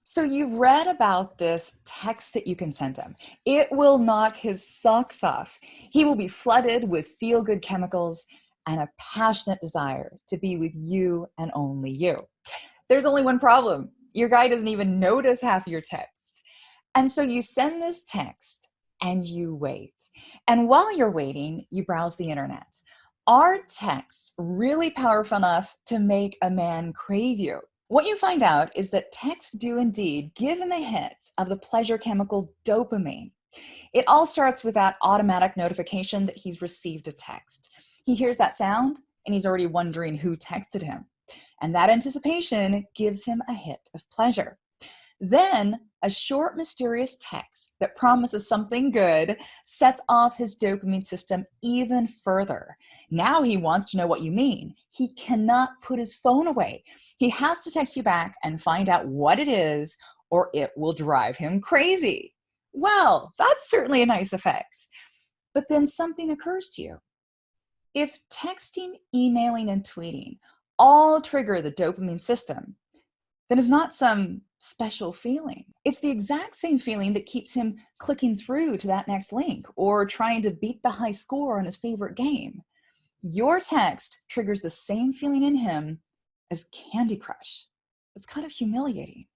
So you've read about this text that you can send him. It will knock his socks off. He will be flooded with feel-good chemicals and a passionate desire to be with you and only you. There's only one problem. Your guy doesn't even notice half your texts. And so you send this text and you wait. And while you're waiting, you browse the internet. Are texts really powerful enough to make a man crave you? What you find out is that texts do indeed give him a hit of the pleasure chemical dopamine. It all starts with that automatic notification that he's received a text. He hears that sound and he's already wondering who texted him. And that anticipation gives him a hit of pleasure. Then a short, mysterious text that promises something good sets off his dopamine system even further. Now he wants to know what you mean. He cannot put his phone away. He has to text you back and find out what it is, or it will drive him crazy. Well, that's certainly a nice effect. But then something occurs to you. If texting, emailing, and tweeting all trigger the dopamine system, then it's not some special feeling. It's the exact same feeling that keeps him clicking through to that next link or trying to beat the high score on his favorite game. Your text triggers the same feeling in him as Candy Crush. It's kind of humiliating.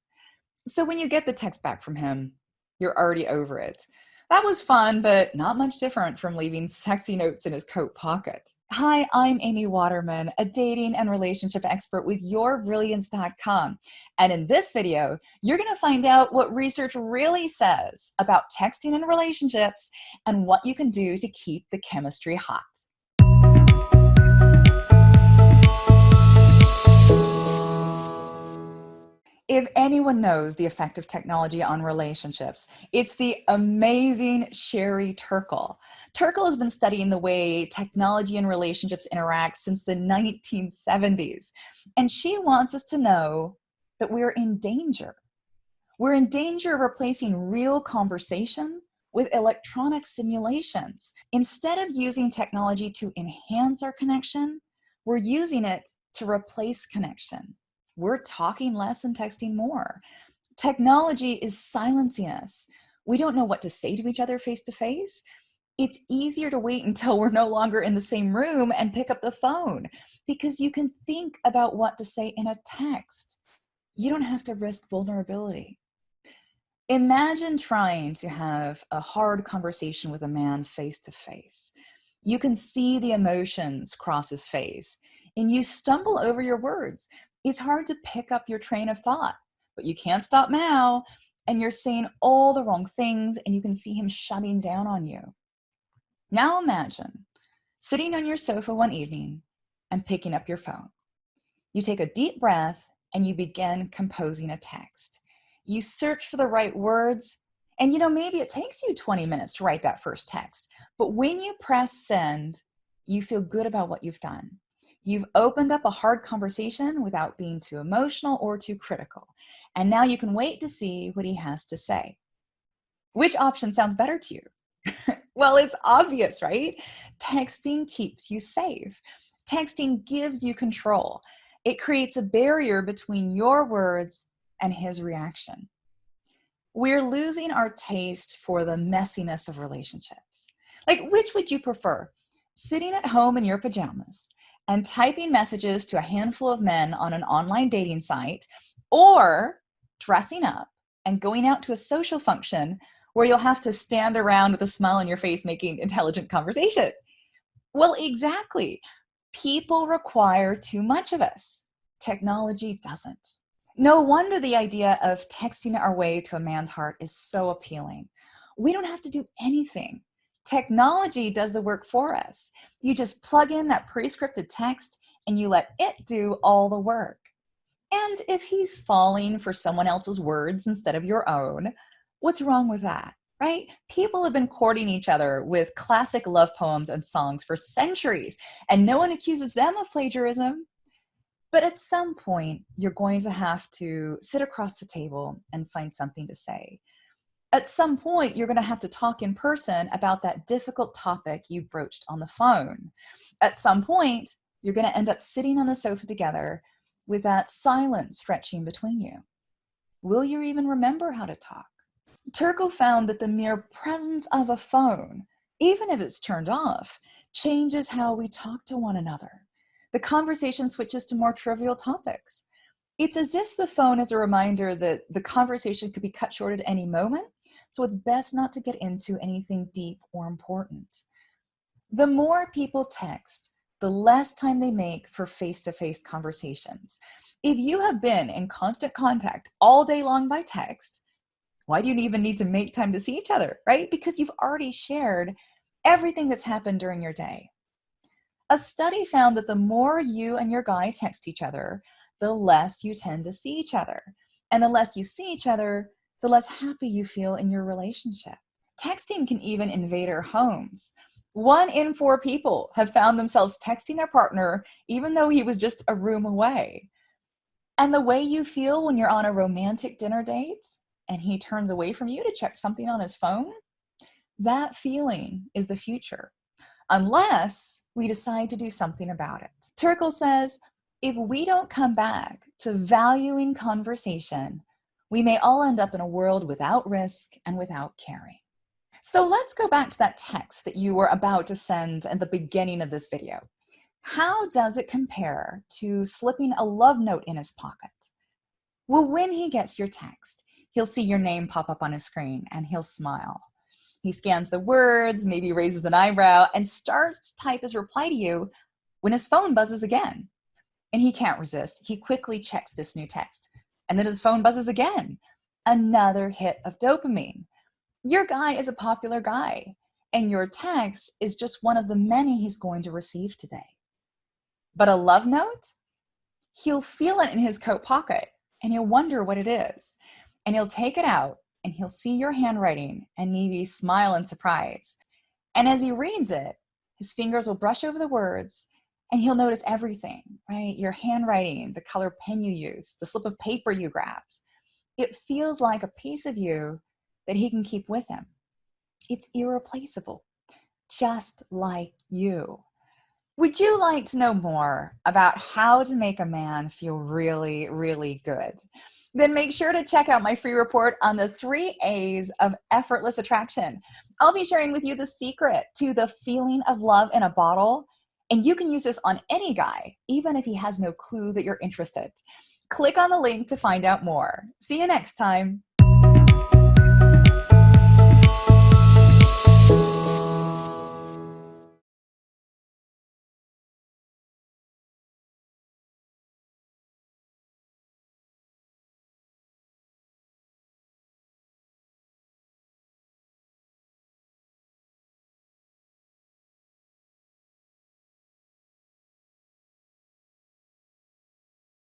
So when you get the text back from him, you're already over it. That was fun, but not much different from leaving sexy notes in his coat pocket. Hi, I'm Amy Waterman, a dating and relationship expert with yourbrilliance.com. And in this video, you're going to find out what research really says about texting in relationships and what you can do to keep the chemistry hot. If anyone knows the effect of technology on relationships, it's the amazing Sherry Turkle. Turkle has been studying the way technology and relationships interact since the 1970s. And she wants us to know that we're in danger. We're in danger of replacing real conversation with electronic simulations. Instead of using technology to enhance our connection, we're using it to replace connection. We're talking less and texting more. Technology is silencing us. We don't know what to say to each other face to face. It's easier to wait until we're no longer in the same room and pick up the phone because you can think about what to say in a text. You don't have to risk vulnerability. Imagine trying to have a hard conversation with a man face to face. You can see the emotions cross his face and you stumble over your words. It's hard to pick up your train of thought, but you can't stop now, and you're saying all the wrong things, and you can see him shutting down on you. Now imagine sitting on your sofa one evening and picking up your phone. You take a deep breath, and you begin composing a text. You search for the right words, and maybe it takes you 20 minutes to write that first text, but when you press send, you feel good about what you've done. You've opened up a hard conversation without being too emotional or too critical. And now you can wait to see what he has to say. Which option sounds better to you? Well, it's obvious, right? Texting keeps you safe. Texting gives you control. It creates a barrier between your words and his reaction. We're losing our taste for the messiness of relationships. Like, which would you prefer? Sitting at home in your pajamas and typing messages to a handful of men on an online dating site, or dressing up and going out to a social function where you'll have to stand around with a smile on your face making intelligent conversation? Well, exactly. People require too much of us. Technology doesn't. No wonder the idea of texting our way to a man's heart is so appealing. We don't have to do anything. Technology does the work for us. You just plug in that pre-scripted text and you let it do all the work. And if he's falling for someone else's words instead of your own, what's wrong with that, right? People have been courting each other with classic love poems and songs for centuries, and no one accuses them of plagiarism. But at some point, you're going to have to sit across the table and find something to say. At some point, you're going to have to talk in person about that difficult topic you broached on the phone. At some point, you're going to end up sitting on the sofa together with that silence stretching between you. Will you even remember how to talk? Turkle found that the mere presence of a phone, even if it's turned off, changes how we talk to one another. The conversation switches to more trivial topics. It's as if the phone is a reminder that the conversation could be cut short at any moment, so it's best not to get into anything deep or important. The more people text, the less time they make for face-to-face conversations. If you have been in constant contact all day long by text, why do you even need to make time to see each other, right? Because you've already shared everything that's happened during your day. A study found that the more you and your guy text each other, the less you tend to see each other. And the less you see each other, the less happy you feel in your relationship. Texting can even invade our homes. 1 in 4 people have found themselves texting their partner even though he was just a room away. And the way you feel when you're on a romantic dinner date and he turns away from you to check something on his phone, that feeling is the future, unless we decide to do something about it. Turkle says, if we don't come back to valuing conversation, we may all end up in a world without risk and without caring. So let's go back to that text that you were about to send at the beginning of this video. How does it compare to slipping a love note in his pocket? Well, when he gets your text, he'll see your name pop up on his screen and he'll smile. He scans the words, maybe raises an eyebrow, and starts to type his reply to you when his phone buzzes again. And he can't resist. He quickly checks this new text. And then his phone buzzes again. Another hit of dopamine. Your guy is a popular guy, and your text is just one of the many he's going to receive today. But a love note? He'll feel it in his coat pocket, and he'll wonder what it is. And he'll take it out, and he'll see your handwriting and maybe smile in surprise. And as he reads it, his fingers will brush over the words, and he'll notice everything, right? Your handwriting, the color pen you used, the slip of paper you grabbed. It feels like a piece of you that he can keep with him. It's irreplaceable, just like you. Would you like to know more about how to make a man feel really, really good? Then make sure to check out my free report on the 3 A's of effortless attraction. I'll be sharing with you the secret to the feeling of love in a bottle, and you can use this on any guy, even if he has no clue that you're interested. Click on the link to find out more. See you next time.